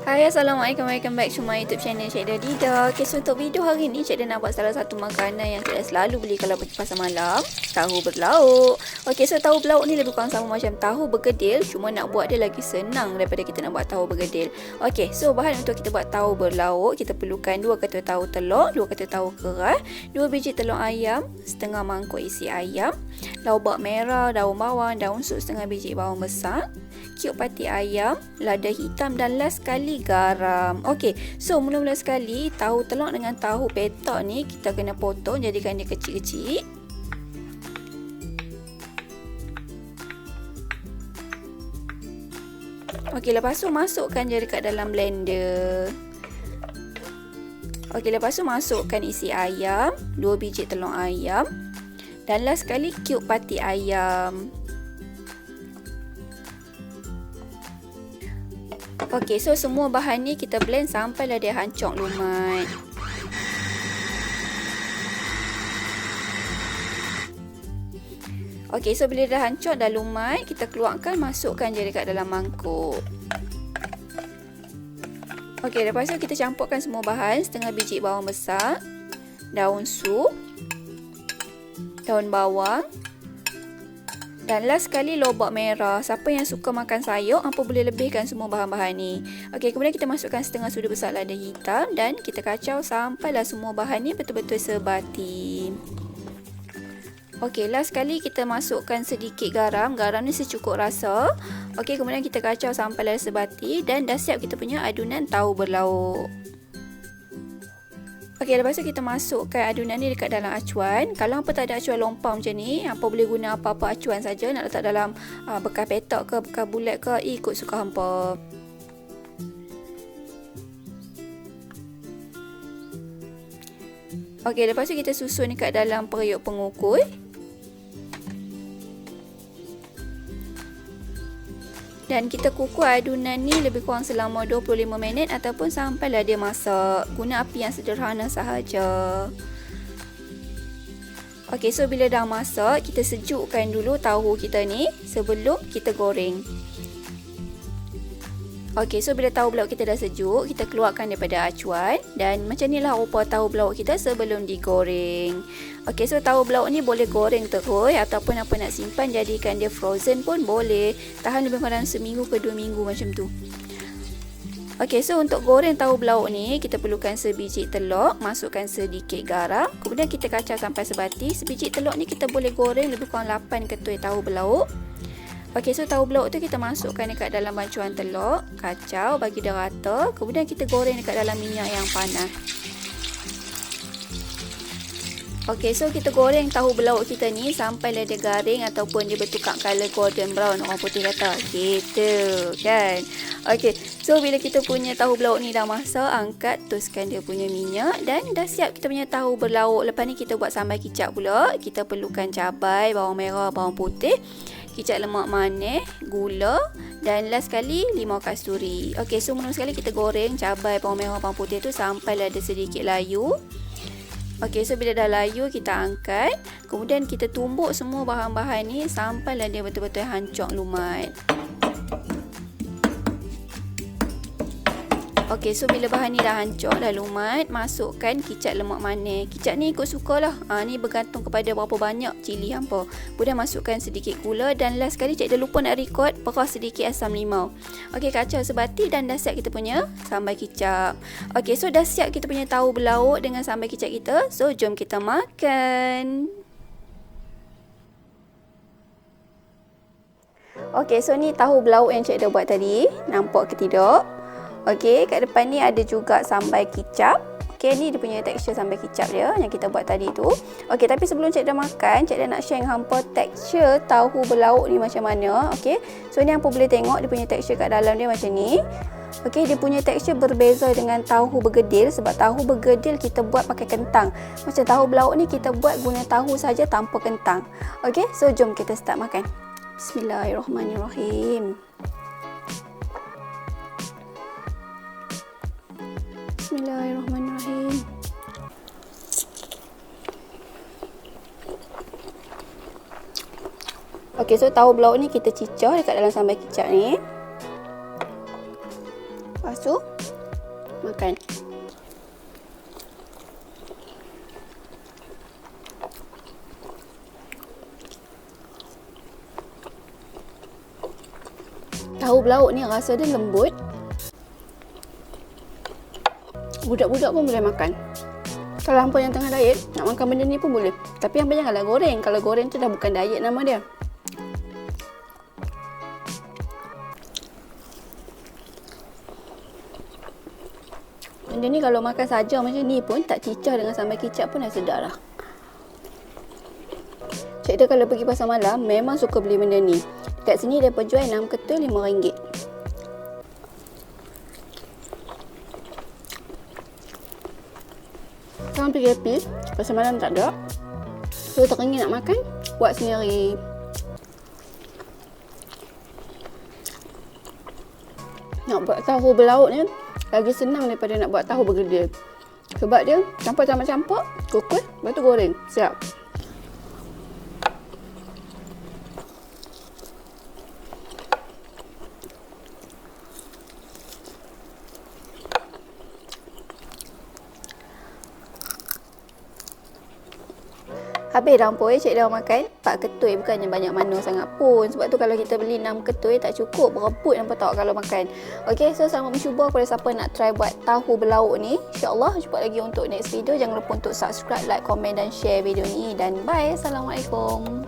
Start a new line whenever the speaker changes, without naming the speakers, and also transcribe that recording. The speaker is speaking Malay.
Hai, Assalamualaikum. Welcome back to my YouTube channel Cik Dida. Okay, so untuk video hari ni Cik Dida nak buat salah satu makanan yang Cik Dida selalu beli kalau pergi pasar malam. Tahu berlauk. Okay, so tahu berlauk ni lebih kurang sama macam tahu bergedil, cuma nak buat dia lagi senang daripada kita nak buat tahu bergedil. Okay, so bahan untuk kita buat tahu berlauk, kita perlukan 2 ketul tahu telur, 2 ketul tahu keras, 2 biji telur ayam, setengah mangkuk isi ayam, lauk merah, daun bawang, daun sup setengah biji bawang besar, cube pati ayam, lada hitam dan last sekali garam. Okey, so mula-mula sekali tahu telur dengan tahu petak ni kita kena potong, jadikan dia kecil-kecil. Okey, lepas tu masukkan je dekat dalam blender. Okey, lepas tu masukkan isi ayam, 2 biji telur ayam dan last sekali cube pati ayam. Okey, so semua bahan ni kita blend sampailah dia hancur lumat. Okey, so bila dah hancur dah lumat, kita keluarkan, masukkan je dekat dalam mangkuk. Okey, lepas tu kita campurkan semua bahan, setengah biji bawang besar, daun sup, daun bawang, dan last sekali lobak merah. Siapa yang suka makan sayur, hampa boleh lebihkan semua bahan-bahan ni. Okey, kemudian kita masukkan setengah sudu besar lada hitam dan kita kacau sampailah semua bahan ni betul-betul sebati. Okey, last sekali kita masukkan sedikit garam. Garam ni secukup rasa. Okey, kemudian kita kacau sampailah sebati dan dah siap kita punya adunan tahu berlauk. Okey, lepas tu kita masukkan adunan ni dekat dalam acuan. Kalau hampa tak ada acuan lompang macam ni, hampa boleh guna apa-apa acuan saja. Nak letak dalam bekas petak ke, bekas bulat ke, ikut suka hampa. Okey, lepas tu kita susun dekat dalam periuk pengukur. Dan kita kukus adunan ni lebih kurang selama 25 minit ataupun sampailah dia masak. Guna api yang sederhana sahaja. Okey, so bila dah masak, kita sejukkan dulu tahu kita ni sebelum kita goreng. Okey, so bila tahu belauk kita dah sejuk, kita keluarkan daripada acuan. Dan macam inilah rupa tahu belauk kita sebelum digoreng. Okey, so tahu belauk ni boleh goreng terus ataupun apa nak simpan, jadikan dia frozen pun boleh. Tahan lebih kurang seminggu ke 2 minggu macam tu. Okey, so untuk goreng tahu belauk ni, kita perlukan sebiji telur, masukkan sedikit garam. Kemudian kita kacau sampai sebati. Sebiji telur ni kita boleh goreng lebih kurang 8 ketul tahu belauk. Okey, so tahu belauk tu kita masukkan dekat dalam bancuan telur, kacau bagi dia rata, kemudian kita goreng dekat dalam minyak yang panas. Okey, so kita goreng tahu belauk kita ni sampailah dia garing ataupun dia bertukar color golden brown, orang putih kata. Gitu, kan? Okey, so bila kita punya tahu belauk ni dah masak, angkat, tuskan dia punya minyak dan dah siap kita punya tahu berlauk. Lepas ni kita buat sambal kicap pula. Kita perlukan cabai, bawang merah, bawang putih, kicap lemak manis, gula dan last sekali limau kasturi. Okey, so mula sekali kita goreng cabai, bawang merah, bawang putih tu sampailah ada sedikit layu. Okey, so bila dah layu kita angkat. Kemudian kita tumbuk semua bahan-bahan ni sampailah dia betul-betul hancur lumat. Okey, so bila bahan ni dah hancur, dah lumat, masukkan kicap lemak manis. Kicap ni ikut sukalah. Ni bergantung kepada berapa banyak cili hampa. Kemudian masukkan sedikit gula dan last sekali Cik dah lupa nak record, peras sedikit asam limau. Okey, kacau sebati dan dah siap kita punya sambal kicap. Okey, so dah siap kita punya tahu berlauk dengan sambal kicap kita. So jom kita makan. Okey, so ni tahu berlauk yang Cik dah buat tadi. Nampak ke tidak? Okey, kat depan ni ada juga sambal kicap. Okey, ni dia punya tekstur sambal kicap dia yang kita buat tadi tu. Okey, tapi sebelum Cik dah makan, Cik dah nak share dengan hampa tekstur tahu berlauk ni macam mana. Okey, so ni hampa boleh tengok dia punya tekstur kat dalam dia macam ni. Okey, dia punya tekstur berbeza dengan tahu bergedil sebab tahu bergedil kita buat pakai kentang. Macam tahu berlauk ni kita buat guna tahu saja tanpa kentang. Okey, so jom kita start makan. Bismillahirrahmanirrahim. Bismillahirrahmanirrahim. Okey, so tahu belauk ni kita cicah dekat dalam sambal kicap ni. Lepas tu makan. Tahu belauk ni rasa dia lembut. Budak-budak pun boleh makan. Kalau hampa yang tengah diet, nak makan benda ni pun boleh. Tapi hampa janganlah goreng. Kalau goreng tu dah bukan diet nama dia. Benda ni kalau makan saja macam ni pun, tak cicah dengan sambal kicap pun dah sedap lah. Cik dia kalau pergi pasar malam, memang suka beli benda ni. Dekat sini dia jual 6 ketul RM5. Sekarang pergi api, pasar malam tak ada. So teringin nak makan, buat sendiri. Nak buat tahu berlauk ni lagi senang daripada nak buat tahu bergedil. Sebab dia campur-campur, kukus, lepas tu goreng. Siap. Habis dah ampun cik dah makan 4 ketui, bukannya banyak mana sangat pun. Sebab tu kalau kita beli 6 ketui tak cukup, berebut nampak tak kalau makan. Okay, so selamat mencuba kepada siapa nak try buat tahu berlauk ni. InsyaAllah jumpa lagi untuk next video. Jangan lupa untuk subscribe, like, komen dan share video ni. Dan bye. Assalamualaikum.